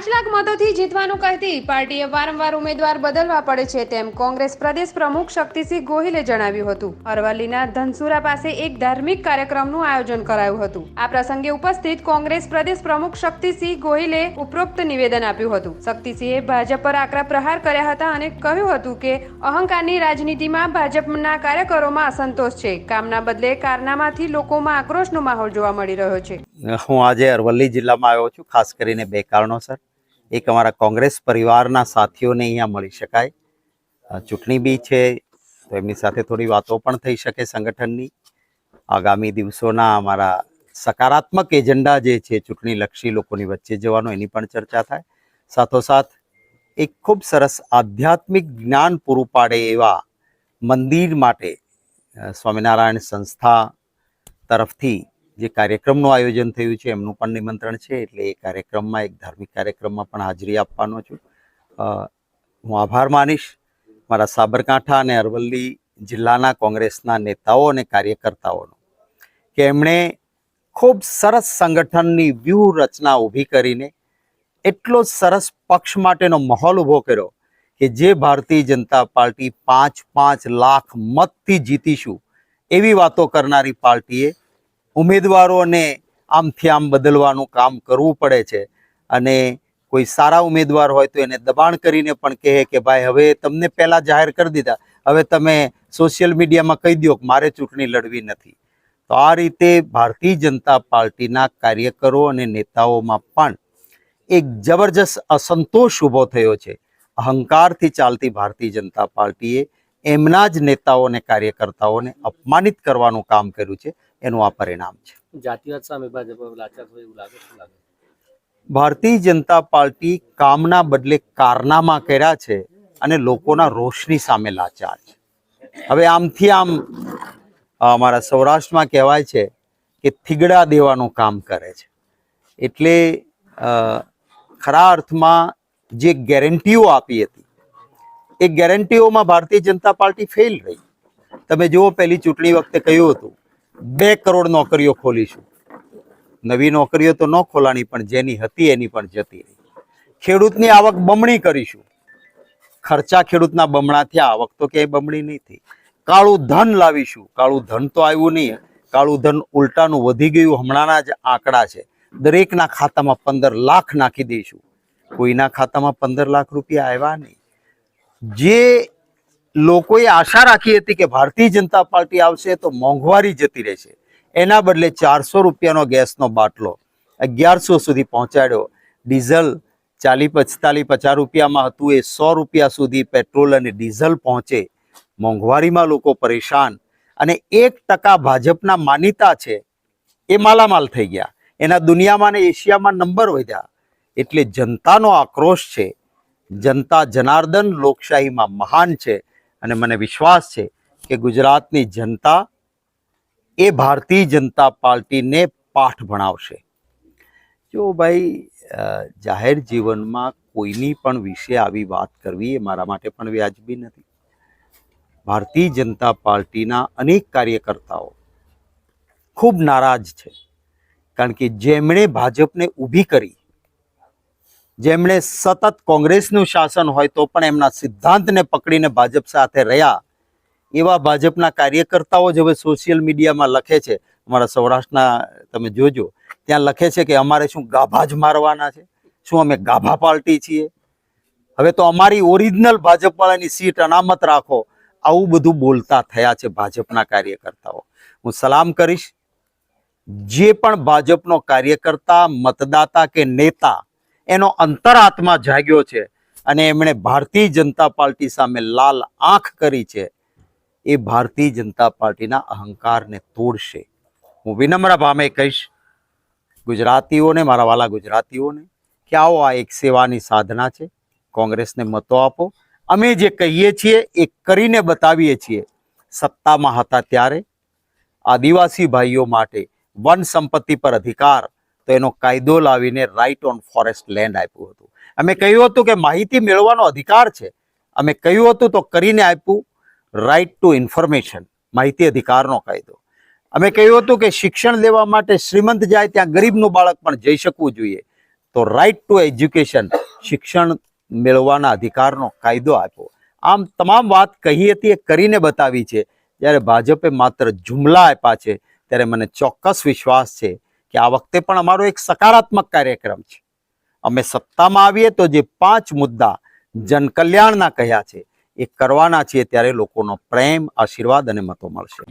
5 લાખ મતોથી જીતવાનું કહેતી પાર્ટીએ વારંવાર ઉમેદવાર બદલવા પડે છે તેમ કોંગ્રેસ પ્રદેશ પ્રમુખ શક્તિસિંહ ગોહિલે જણાવ્યું હતું। અરવલ્લીના ધનસુરા પાસે એક ધાર્મિક કાર્યક્રમનું આયોજન કરાયું હતું। આ પ્રસંગે ઉપસ્થિત કોંગ્રેસ પ્રદેશ પ્રમુખ શક્તિસિંહ ગોહિલે ઉપરોક્ત નિવેદન આપ્યું હતું। શક્તિસિંહે ભાજપ પર આકરા પ્રહાર કર્યા હતા અને કહ્યું હતું કે અહંકારની રાજનીતિમાં ભાજપના કાર્યકરોમાં અસંતોષ છે। કામના બદલે કારનામાથી લોકોમાં આક્રોશનો માહોલ જોવા મળી રહ્યો છે। હું આજે અરવલ્લી જિલ્લામાં આવ્યો છું, ખાસ કરીને બે કારણોસર। એક, અમારા કોંગ્રેસ પરિવારના સાથીઓને અહીંયા મળી શકાય, ચૂંટણી બી છે તો એમની સાથે થોડી વાતો પણ થઈ શકે સંગઠનની। આગામી દિવસોના અમારા સકારાત્મક એજન્ડા જે છે ચૂંટણીલક્ષી લોકોની વચ્ચે જવાનો, એની પણ ચર્ચા થાય। સાથોસાથ એક ખૂબ સરસ આધ્યાત્મિક જ્ઞાન પૂરું પાડે એવા મંદિર માટે સ્વામિનારાયણ સંસ્થા તરફથી જે કાર્યક્રમનું આયોજન થયું છે એમનું પણ નિમંત્રણ છે, એટલે એ કાર્યક્રમમાં, એક ધાર્મિક કાર્યક્રમમાં પણ હાજરી આપવાનો છું। હું આભાર માનીશ મારા સાબરકાંઠા અને અરવલ્લી જિલ્લાના કોંગ્રેસના નેતાઓ અને કાર્યકર્તાઓનો કે એમણે ખૂબ સરસ સંગઠનની વ્યૂહરચના ઊભી કરીને એટલો સરસ પક્ષ માટેનો માહોલ ઊભો કર્યો કે જે ભારતીય જનતા પાર્ટી 5 લાખ મતથી જીતીશું એવી વાતો કરનારી પાર્ટીએ ઉમેદવારોને આમથી આમ બદલવાનું કામ કરવું પડે છે। અને કોઈ સારા ઉમેદવાર હોય તો એને દબાણ કરીને પણ કહે કે ભાઈ હવે તમને પહેલાં જાહેર કરી દીધા, હવે તમે સોશિયલ મીડિયામાં કહી દો કે મારે ચૂંટણી લડવી નથી। તો આ રીતે ભારતીય જનતા પાર્ટીના કાર્યકરો અને નેતાઓમાં પણ એક જબરજસ્ત અસંતોષ ઊભો થયો છે। અહંકારથી ચાલતી ભારતીય જનતા પાર્ટીએ એમના જ નેતાઓ અને કાર્યકર્તાઓને અપમાનિત કરવાનું કામ કર્યું છે, એનું આ પરિણામ છે। જાતિવાદ સામે ભાજપ લાચાર હોય એવું લાગે છે? ભારતીય જનતા પાર્ટી કામના બદલે કારનામા કર્યા છે અને લોકોના રોષની સામે લાચાર છે। હવે આમથી આમ અમારા સૌરાષ્ટ્રમાં કહેવાય છે કે થીગડા દેવાનું કામ કરે છે। એટલે ખરા અર્થમાં જે ગેરંટીઓ આપી હતી એ ગેરંટીઓમાં ભારતીય જનતા પાર્ટી ફેલ રહી। તમે જુઓ, પહેલી ચૂંટણી વખતે કહ્યું હતું 2 કરોડ નોકરીઓ ખોલીશું। નવી નોકરીઓ તો ન ખોલાણી, પણ જેની હતી એની પણ જતી રહી। ખેડૂતની આવક બમણી કરીશું, ખર્ચા ખેડૂતના બમણા થયા, આવક તો ક્યાંય બમણી નહીં થઈ। કાળું ધન લાવીશું, કાળું ધન તો આવ્યું નહીં, કાળું ધન ઉલટાનું વધી ગયું। હમણાંના જ આંકડા છે, દરેકના ખાતામાં 15 લાખ નાખી દઈશું, કોઈના ખાતામાં 15 લાખ રૂપિયા આવ્યા નહીં। જે લોકોએ આશા રાખી હતી કે ભારતીય જનતા પાર્ટી આવશે તો મોંઘવારી જતી રહેશે, એના બદલે 400 રૂપિયાનો ગેસનો બાટલો 1100 સુધી પહોંચાડ્યો। ડીઝલ 40-45-50 રૂપિયામાં હતું, એ 100 રૂપિયા સુધી પેટ્રોલ અને ડીઝલ પહોંચે। મોંઘવારીમાં લોકો પરેશાન, અને 1% ભાજપના માનીતા છે એ માલામાલ થઈ ગયા, એના દુનિયામાં અને એશિયામાં નંબર વધ્યા। એટલે જનતાનો આક્રોશ છે। જનતા જનાર્દન લોકશાહીમાં મહાન છે, અને મને વિશ્વાસ છે કે ગુજરાતની જનતા એ ભારતીય જનતા પાર્ટીને પાઠ ભણાવશે। જો ભાઈ, જાહેર જીવનમાં કોઈની પણ વિશે આવી વાત કરવી એ મારા માટે પણ વ્યાજબી નથી। ભારતીય જનતા પાર્ટીના અનેક કાર્યકર્તાઓ ખૂબ નારાજ છે, કારણ કે જેમણે ભાજપને ઊભી કરી, જેમણે સતત કોંગ્રેસનું શાસન હોય તો પણ એમના સિદ્ધાંતને પકડીને ભાજપ સાથે રહ્યા, એવા ભાજપના કાર્યકર્તાઓ જ હવે સોશિયલ મીડિયામાં લખે છે। અમારા સૌરાષ્ટ્રના તમે જોજો, ત્યાં લખે છે કે અમારે શું ગાભા જ મારવાના છે? શું અમે ગાભા પાર્ટી છીએ? હવે તો અમારી ઓરિજિનલ ભાજપવાળાની સીટ અનામત રાખો, આવું બધું બોલતા થયા છે ભાજપના કાર્યકર્તાઓ। હું સલામ કરીશ જે પણ ભાજપનો કાર્યકર્તા, મતદાતા કે નેતા એનો અંતરાત્મા જાગ્યો છે અને એમણે ભારતીય જનતા પાર્ટી સામે લાલ આંખ કરી છે, એ ભારતીય જનતા પાર્ટીના અહંકારને તોડશે। હું વિનમ્ર ભાવે કહીશ ગુજરાતીઓને, મારા વાલા ગુજરાતીઓને, કે આવો, આ એક સેવાની સાધના છે, કોંગ્રેસને મતો આપો। અમે જે કહીએ છીએ એ કરીને બતાવીએ છીએ। સત્તામાં હતા ત્યારે આદિવાસી ભાઈઓ માટે વન સંપત્તિ પર અધિકાર, તો એનો કાયદો લાવીને રાઇટ ઓન ફોરેસ્ટ લેન્ડ આપ્યું હતું। અમે કહ્યું હતું કે માહિતી મેળવવાનો અધિકાર છે, અમે કહ્યું હતું તો કરીને આપ્યું રાઇટ ટુ ઇન્ફોર્મેશન, માહિતી અધિકારનો કાયદો। અમે કહ્યું હતું કે શિક્ષણ લેવા માટે શ્રીમંત જાય ત્યાં ગરીબનું બાળક પણ જઈ શકવું જોઈએ, તો રાઇટ ટુ એજ્યુકેશન, શિક્ષણ મેળવવાના અધિકારનો કાયદો આપ્યો. આમ તમામ વાત કહી હતી એ કરીને બતાવી છે. જ્યારે ભાજપે માત્ર જુમલા આપ્યા છે ત્યારે મને ચોક્કસ વિશ્વાસ છે કે આ વખતે પણ અમારો એક સકારાત્મક કાર્યક્રમ છે. અમે સત્તામાં આવીએ તો જે 5 મુદ્દા જનકલ્યાણના કહ્યા છે એ કરવાના છીએ, ત્યારે લોકોનો પ્રેમ, આશીર્વાદ અને મતો મળશે.